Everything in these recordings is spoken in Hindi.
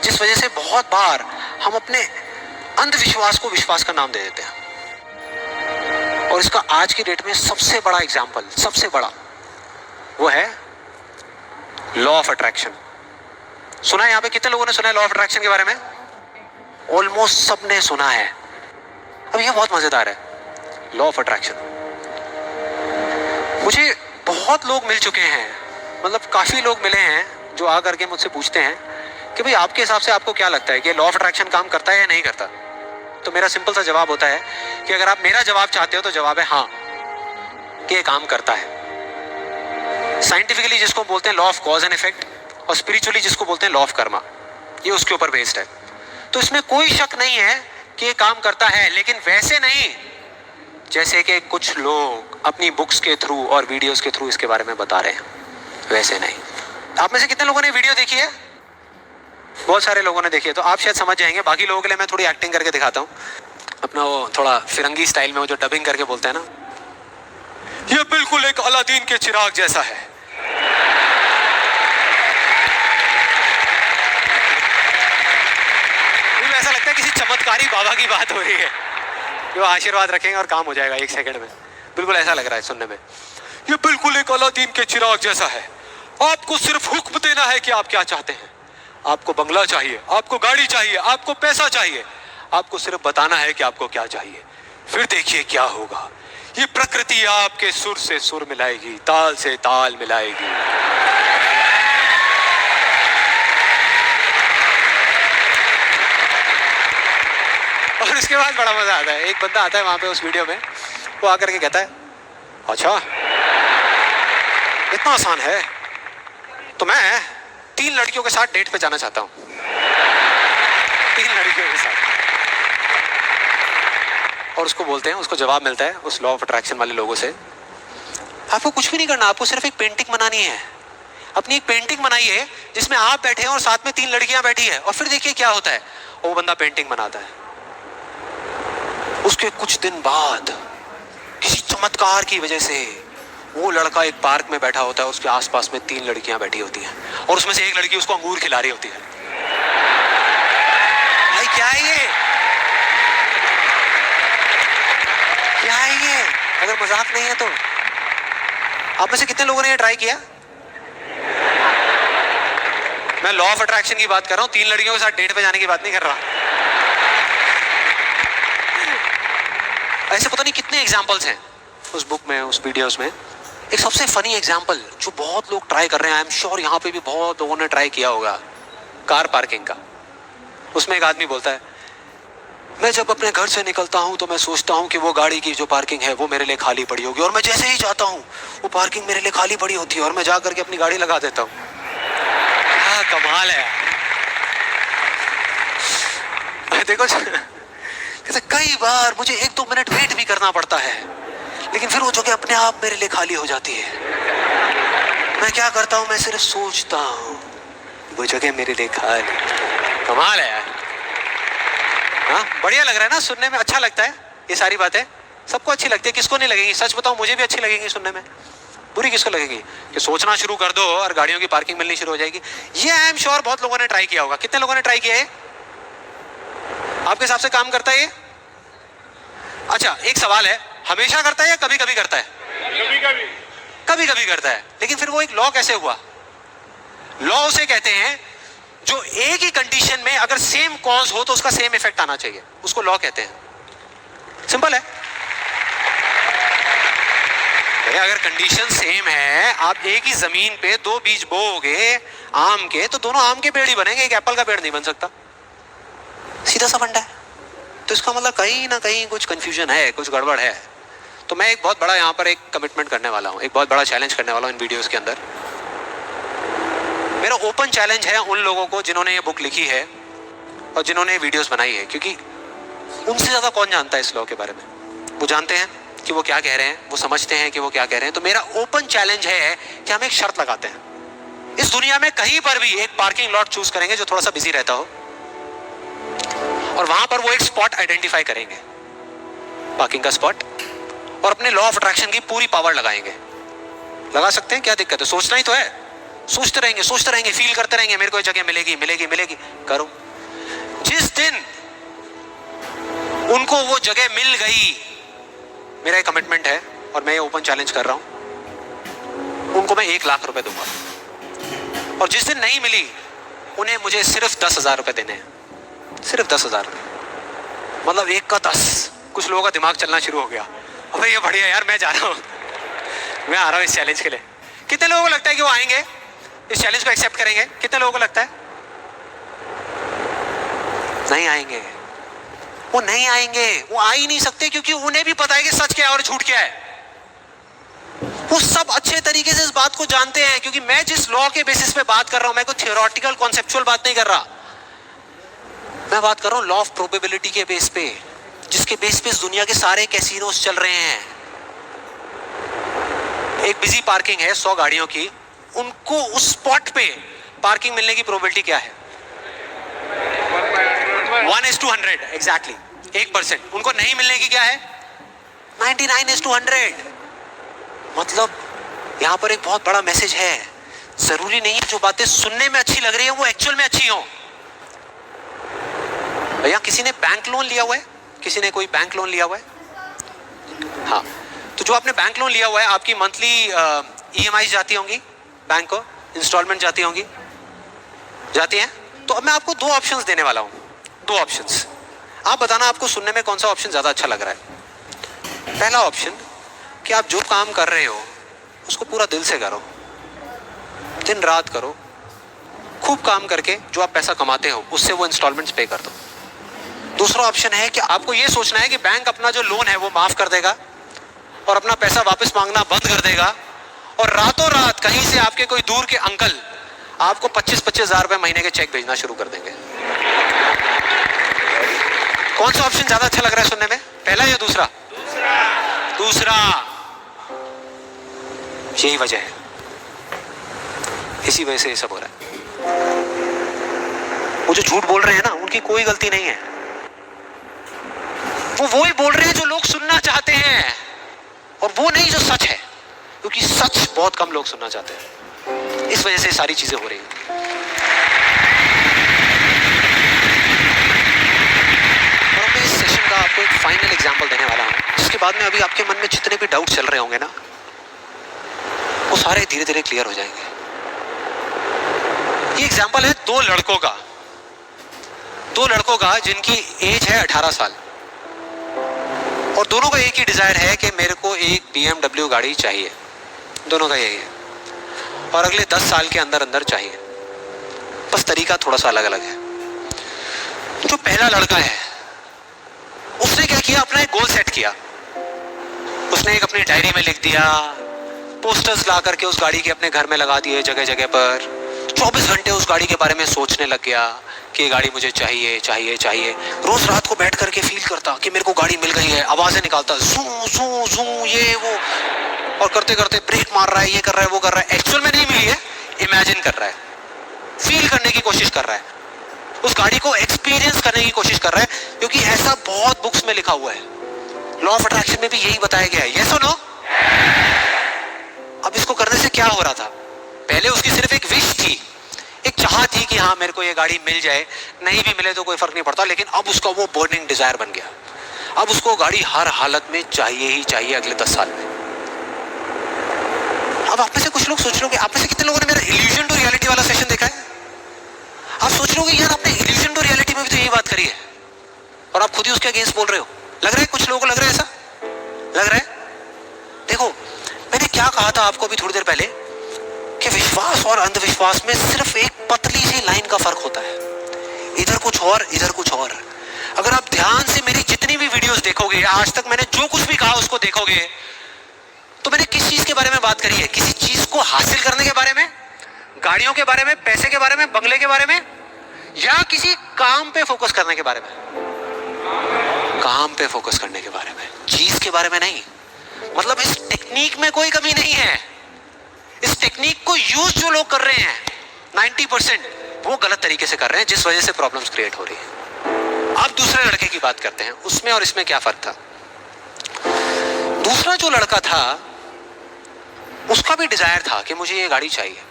जिस वजह से बहुत बार हम अपने अंधविश्वास को विश्वास का नाम दे देते हैं। और इसका आज की डेट में सबसे बड़ा एग्जाम्पल, सबसे बड़ा, वो है लॉ ऑफ अट्रैक्शन। सुना है यहाँ पे? कितने लोगों ने सुना है लॉ ऑफ अट्रैक्शन के बारे में? ऑलमोस्ट सबने सुना है। अब ये बहुत मजेदार है, लॉ ऑफ अट्रैक्शन। मुझे बहुत लोग मिल चुके हैं, मतलब काफी लोग मिले हैं जो आ करके मुझसे पूछते हैं कि भाई आपके हिसाब से आपको क्या लगता है कि लॉ ऑफ अट्रैक्शन काम करता है या नहीं करता? तो मेरा सिंपल सा जवाब होता है कि अगर आप मेरा जवाब चाहते हो तो जवाब है हाँ, कि ये काम करता है। साइंटिफिकली जिसको बोलते हैं law of cause and effect, और स्पिरिचुअली जिसको बोलते हैं लॉ ऑफ कर्मा, ये उसके ऊपर बेस्ड है। तो इसमें कोई शक नहीं है कि ये काम करता है, लेकिन वैसे नहीं जैसे कि कुछ लोग अपनी बुक्स के थ्रू और वीडियोस के थ्रू इसके बारे में बता रहे हैं, वैसे नहीं। आप में से कितने लोगों ने वीडियो देखी है? बहुत सारे लोगों ने देखी है, तो आप शायद समझ जाएंगे। बाकी लोगों के लिए मैं थोड़ी एक्टिंग करके दिखाता हूँ, अपना वो थोड़ा फिरंगी स्टाइल में, वो जो डबिंग करके बोलते हैं ना, ये बिल्कुल एक अलादीन के चिराग जैसा है। मुझे ऐसा लगता है किसी चमत्कारी बाबा की बात हो रही है, जो आशीर्वाद रखेंगे और काम हो जाएगा 1 सेकंड में। बिल्कुल ऐसा लग रहा है सुनने में। ये बिल्कुल एक अलादीन के चिराग जैसा है, आपको सिर्फ हुक्म देना है कि आप क्या चाहते हैं। आपको बंगला चाहिए, आपको गाड़ी चाहिए, आपको पैसा चाहिए, आपको सिर्फ बताना है कि आपको क्या चाहिए। फिर देखिए क्या होगा, ये प्रकृति आपके सुर से सुर मिलाएगी, ताल से ताल मिलाएगी। और उसके बाद बड़ा मजा आता है। एक बंदा आता है वहां पे उस वीडियो में, वो आकर के कहता है अच्छा इतना आसान है, तो मैं 3 लड़कियों के साथ डेट पे जाना चाहता हूं। 3 लड़कियों के साथ। और उसको बोलते हैं, उसको जवाब मिलता है उस लॉ ऑफ अट्रैक्शन वाले लोगों से, आपको कुछ भी नहीं करना, आपको सिर्फ एक पेंटिंग बनानी है। अपनी एक पेंटिंग बनाइए जिसमें आप बैठे हैं और साथ में 3 लड़कियां बैठी है, और फिर देखिए क्या होता है। वो बंदा पेंटिंग बनाता है, उसके कुछ दिन बाद किसी चमत्कार की वजह से वो लड़का एक पार्क में बैठा होता है, उसके आसपास में 3 लड़कियां बैठी होती हैं, और उसमें से एक लड़की उसको अंगूर खिला रही होती है। भाई क्या है ये? क्या है ये? अगर मजाक नहीं है तो आप में से कितने लोगों ने ये ट्राई किया? मैं लॉ ऑफ अट्रैक्शन की बात कर रहा हूं, 3 लड़कियों के साथ डेट पे जाने की बात नहीं कर रहा। ऐसे पता नहीं कितने एग्जांपल्स हैं उस बुक में, उस वीडियोस में। एक सबसे फनी एग्जांपल जो बहुत लोग ट्राई कर रहे हैं, आई एम श्योर यहाँ पे भी बहुत लोगों ने ट्राई किया होगा, कार पार्किंग का। उसमें एक आदमी बोलता है, मैं जब अपने घर से निकलता हूं तो मैं सोचता हूं कि वो गाड़ी की जो पार्किंग है वो मेरे लिए खाली पड़ी होगी, और मैं जैसे ही जाता हूं वो पार्किंग मेरे लिए खाली पड़ी होती है, और मैं जा करके अपनी गाड़ी लगा देता हूं। हाँ, कमाल है यार। देखो कई बार मुझे 1-2 मिनट वेट भी करना पड़ता है, लेकिन फिर वो जगह अपने आप मेरे लिए खाली हो जाती है। मैं क्या करता हूं, मैं सिर्फ सोचता हूं वो जगह मेरे लिए खाली। कमाल है यार। हाँ, बढ़िया लग रहा है ना, सुनने में अच्छा लगता है। ये सारी बातें सबको अच्छी लगती है, किसको नहीं लगेगी? सच बताओ, मुझे भी अच्छी लगेगी सुनने में, बुरी किसको लगेगी? कि सोचना शुरू कर दो और गाड़ियों की पार्किंग मिलनी शुरू हो जाएगी। ये आई एम श्योर बहुत लोगों ने ट्राई किया होगा। कितने लोगों ने ट्राई किया है? आपके हिसाब से काम करता है ये? अच्छा, एक सवाल है, हमेशा करता है या कभी कभी करता है? कभी कभी करता है। लेकिन फिर वो एक लॉ कैसे हुआ? लॉ उसे कहते हैं जो एक ही कंडीशन में अगर सेम कॉज हो तो उसका सेम इफेक्ट आना चाहिए, उसको लॉ कहते हैं। सिंपल है। अगर कंडीशन सेम है, आप एक ही जमीन पे 2 बीज बोओगे आम के, तो दोनों आम के पेड़ ही बनेंगे, एक एप्पल का पेड़ नहीं बन सकता। सीधा सा फंडा है। तो इसका मतलब कहीं ना कहीं कुछ कंफ्यूजन है, कुछ गड़बड़ है। तो मैं एक बहुत बड़ा यहाँ पर एक कमिटमेंट करने वाला हूँ, एक बहुत बड़ा चैलेंज करने वाला हूँ इन वीडियोस के अंदर। मेरा ओपन चैलेंज है उन लोगों को जिन्होंने ये बुक लिखी है और जिन्होंने वीडियोस बनाई है, क्योंकि उनसे ज्यादा कौन जानता है इस लॉ के बारे में। वो जानते हैं कि वो क्या कह रहे हैं, वो समझते हैं कि वो क्या कह रहे हैं। तो मेरा ओपन चैलेंज है कि हम एक शर्त लगाते हैं, इस दुनिया में कहीं पर भी एक पार्किंग लॉट चूज करेंगे जो थोड़ा सा बिजी रहता हो, और वहां पर वो एक स्पॉट आइडेंटिफाई करेंगे, पार्किंग का स्पॉट, और अपने लॉ ऑफ अट्रैक्शन की पूरी पावर लगाएंगे। लगा सकते हैं, क्या दिक्कत है? सोचना ही तो है। सोचते रहेंगे, फील करते रहेंगे मेरे को ये जगह मिलेगी मिलेगी मिलेगी। करो, जिस दिन उनको वो जगह मिल गई, मेरा एक कमिटमेंट है और मैं ये ओपन चैलेंज कर रहा हूं, उनको मैं 1 लाख रुपए दूंगा। और जिस दिन नहीं मिली, उन्हें मुझे सिर्फ 10,000 रुपए देने हैं, सिर्फ 10,000 रुपए, मतलब 1 का 10। कुछ लोगों का दिमाग चलना शुरू हो गया, अबे ये बढ़िया यार, मैं जा रहा हूं, मैं आ रहा हूं इस चैलेंज के लिए। कितने लोगों को लगता है कि वो आएंगे, इस चैलेंज को एक्सेप्ट करेंगे? कितने लोगों को लगता है नहीं आएंगे? वो नहीं आएंगे, वो आ ही नहीं सकते, क्योंकि उन्हें भी पता है कि सच क्या है और झूठ क्या है। वो सब अच्छे तरीके से इस बात को जानते हैं, क्योंकि मैं जिस लॉ के बेसिस पे बात कर रहा हूं, मैं कोई थियोरेटिकल कॉन्सेप्चुअल बात नहीं कर रहा, मैं बात कर रहा हूं लॉ ऑफ प्रोबेबिलिटी के बेस पे, जिसके बेस पे इस दुनिया के सारे कैसीनोस चल रहे हैं। एक बिजी पार्किंग है 100 गाड़ियों की, उनको उस स्पॉट पे पार्किंग मिलने की प्रोबेबिलिटी क्या है? 1:100, एग्जैक्टली 1%। उनको नहीं मिलने की क्या है? 99:100। मतलब यहां पर एक बहुत बड़ा मैसेज है, जरूरी नहीं है जो बातें सुनने में अच्छी लग रही है वो एक्चुअल में अच्छी हो। भैया किसी ने बैंक लोन लिया हुआ है? किसी ने कोई बैंक लोन लिया हुआ है? हाँ, तो जो आपने बैंक लोन लिया हुआ है, आपकी मंथली EMI जाती होंगी बैंक को, इंस्टॉलमेंट जाती होंगी, जाती हैं। तो अब मैं आपको 2 ऑप्शंस देने वाला हूं, 2 ऑप्शंस, आप बताना आपको सुनने में कौन सा ऑप्शन ज्यादा अच्छा लग रहा है। पहला ऑप्शन कि आप जो काम कर रहे हो उसको पूरा दिल से करो, दिन रात करो, खूब काम करके जो आप पैसा कमाते हो उससे वो इंस्टॉलमेंट्स पे कर दो। दूसरा ऑप्शन है कि आपको ये सोचना है कि बैंक अपना जो लोन है वो माफ कर देगा और अपना पैसा वापस मांगना बंद कर देगा, और रातों रात कहीं से आपके कोई दूर के अंकल आपको 25-25 हजार रुपए महीने के चेक भेजना शुरू कर देंगे। कौन सा ऑप्शन ज्यादा अच्छा लग रहा है सुनने में, पहला या दूसरा? दूसरा। यही वजह है, इसी वजह से ये सब हो रहा है। वो जो झूठ बोल रहे हैं ना, उनकी कोई गलती नहीं है, वो ही बोल रहे हैं जो लोग सुनना चाहते हैं, और वो नहीं जो सच है, क्योंकि सच बहुत कम लोग सुनना चाहते हैं। इस वजह से सारी चीजें हो रही हैं। और मैं इस सेशन का आपको एक फाइनल एग्जांपल देने वाला हूं, जिसके बाद में अभी आपके मन में जितने भी डाउट चल रहे होंगे ना, वो सारे धीरे धीरे क्लियर हो जाएंगे। ये एग्जांपल है 2 लड़कों का, 2 लड़कों का जिनकी एज है 18 साल, और दोनों का एक ही डिजायर है कि मेरे को एक BMW गाड़ी चाहिए। दोनों का यही है, और अगले 10 साल के अंदर अंदर चाहिए, बस तरीका थोड़ा सा अलग अलग है। जो पहला लड़का है उसने क्या किया, अपना एक गोल सेट किया। उसने एक अपनी डायरी में लिख दिया, पोस्टर्स ला करके उस गाड़ी के अपने घर में लगा दिए जगह जगह पर। 24 घंटे उस गाड़ी के बारे में सोचने लग गया कि ये गाड़ी मुझे चाहिए चाहिए चाहिए। रोज रात को बैठ करके फील करता कि मेरे को गाड़ी मिल गई है, आवाजें निकालता, जू जू जू ये वो, और करते करते ब्रेक मार रहा है, ये कर रहा है वो कर रहा है। एक्चुअल में नहीं मिली है, इमेजिन कर रहा है, फील करने की कोशिश कर रहा है, उस गाड़ी को एक्सपीरियंस करने की कोशिश कर रहा है, क्योंकि ऐसा बहुत बुक्स में लिखा हुआ है। लॉ ऑफ अट्रैक्शन में भी यही बताया गया है। ये सुनो, अब इसको करने से क्या हो रहा था, पहले उसकी सिर्फ एक विश थी, एक चाह थी कि हाँ मेरे को ये गाड़ी मिल जाए, नहीं भी मिले तो कोई फर्क नहीं पड़ता, लेकिन अब उसका वो बर्निंग डिजायर बन गया। अब उसको गाड़ी हर हालत में चाहिए ही चाहिए अगले 10 साल में। अब आप में से कुछ लोग सोच रहे हो, आप में से कितने लोगों ने मेरा इल्यूजन टू रियलिटी वाला सेशन देखा है? आप सोच रहे हो यार आपने इल्यूजन टू रियलिटी में भी तो यही बात करी है, और आप खुद ही उसके अगेंस्ट बोल रहे हो। लग रहा है कुछ लोगों को, लग रहा है ऐसा लग रहा है। देखो मैंने क्या कहा था आपको अभी थोड़ी देर पहले, कि विश्वास और अंधविश्वास में सिर्फ एक पतली सी लाइन का फर्क होता है, इधर कुछ और इधर कुछ और। अगर आप ध्यान से मेरी जितनी भी वीडियोस देखोगे, आज तक मैंने जो कुछ भी कहा उसको देखोगे, तो मैंने किस चीज के बारे में बात करी है? किसी चीज को हासिल करने के बारे में, गाड़ियों के बारे में, पैसे के बारे में, बंगले के बारे में, या किसी काम पे फोकस करने के बारे में? काम पे फोकस करने के बारे में, चीज के बारे में नहीं। मतलब इस टेक्निक में कोई कमी नहीं है। इस टेक्निक को यूज जो लोग कर रहे हैं 90% वो गलत तरीके से कर रहे हैं, जिस वजह से प्रॉब्लम्स क्रिएट हो रही है। अब दूसरे लड़के की बात करते हैं, उसमें और इसमें क्या फर्क था। दूसरा जो लड़का था उसका भी डिजायर था कि मुझे ये गाड़ी चाहिए,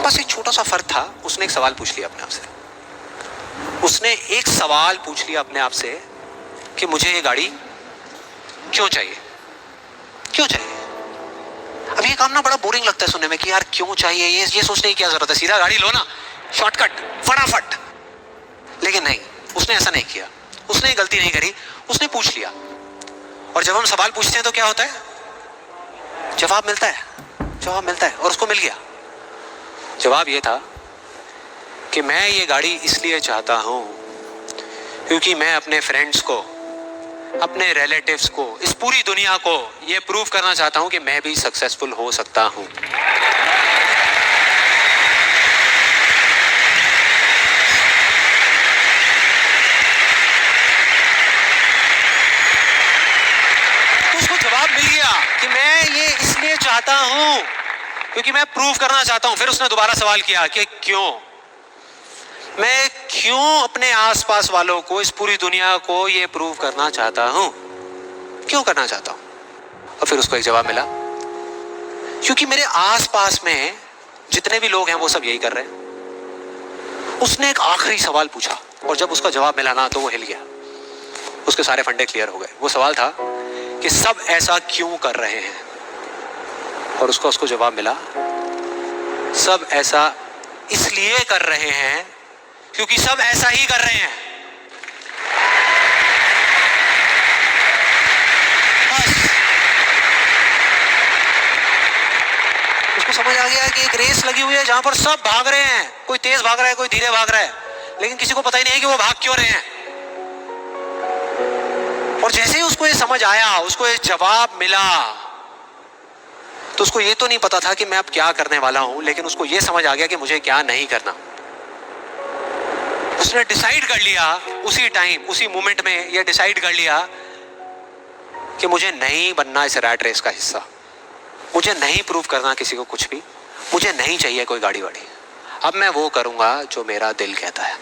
पास एक छोटा सा फर्क था। उसने एक सवाल पूछ लिया अपने आप से, उसने एक सवाल पूछ लिया अपने आप से कि मुझे ये गाड़ी क्यों चाहिए, क्यों चाहिए। अब ये काम ना बड़ा बोरिंग लगता है सुनने में कि यार क्यों चाहिए, ये सोचने की क्या जरूरत है, सीधा गाड़ी लो ना, शॉर्टकट, फटाफट। लेकिन नहीं, उसने ऐसा नहीं किया, उसने गलती नहीं करी, उसने पूछ लिया। और जब हम सवाल पूछते हैं तो क्या होता है, जवाब मिलता है, जवाब मिलता है। और उसको मिल गया। जवाब ये था कि मैं ये गाड़ी इसलिए चाहता हूं क्योंकि मैं अपने फ्रेंड्स को, अपने रिलेटिव्स को, इस पूरी दुनिया को ये प्रूव करना चाहता हूं कि मैं भी सक्सेसफुल हो सकता हूं। उसको जवाब मिल गया कि मैं ये इसलिए चाहता हूं क्योंकि मैं प्रूव करना चाहता हूं। फिर उसने दोबारा सवाल किया कि क्यों, मैं क्यों अपने आसपास वालों को, इस पूरी दुनिया को ये प्रूव करना चाहता हूं, क्यों करना चाहता हूं। और फिर उसको एक जवाब मिला, क्योंकि मेरे आसपास में जितने भी लोग हैं वो सब यही कर रहे हैं। उसने एक आखिरी सवाल पूछा और जब उसका जवाब मिला ना तो वो हिल गया, उसके सारे फंडे क्लियर हो गए। वो सवाल था कि सब ऐसा क्यों कर रहे हैं, और उसको जवाब मिला, सब ऐसा इसलिए कर रहे हैं क्योंकि सब ऐसा ही कर रहे हैं। बस उसको समझ आ गया कि एक रेस लगी हुई है जहां पर सब भाग रहे हैं, कोई तेज भाग रहा है, कोई धीरे भाग रहा है, लेकिन किसी को पता ही नहीं है कि वो भाग क्यों रहे हैं। और जैसे ही उसको ये समझ आया, उसको ये जवाब मिला, तो उसको ये तो नहीं पता था कि मैं अब क्या करने वाला हूं, लेकिन उसको ये समझ आ गया कि मुझे क्या नहीं करना। उसने डिसाइड कर लिया उसी टाइम, उसी मोमेंट में ये डिसाइड कर लिया कि मुझे नहीं बनना इस रैट रेस का हिस्सा, मुझे नहीं प्रूव करना किसी को कुछ भी, मुझे नहीं चाहिए कोई गाड़ी वाड़ी। अब मैं वो करूंगा जो मेरा दिल कहता है,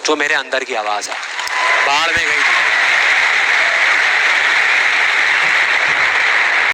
जो मेरे अंदर की आवाज है। बाहर में गई।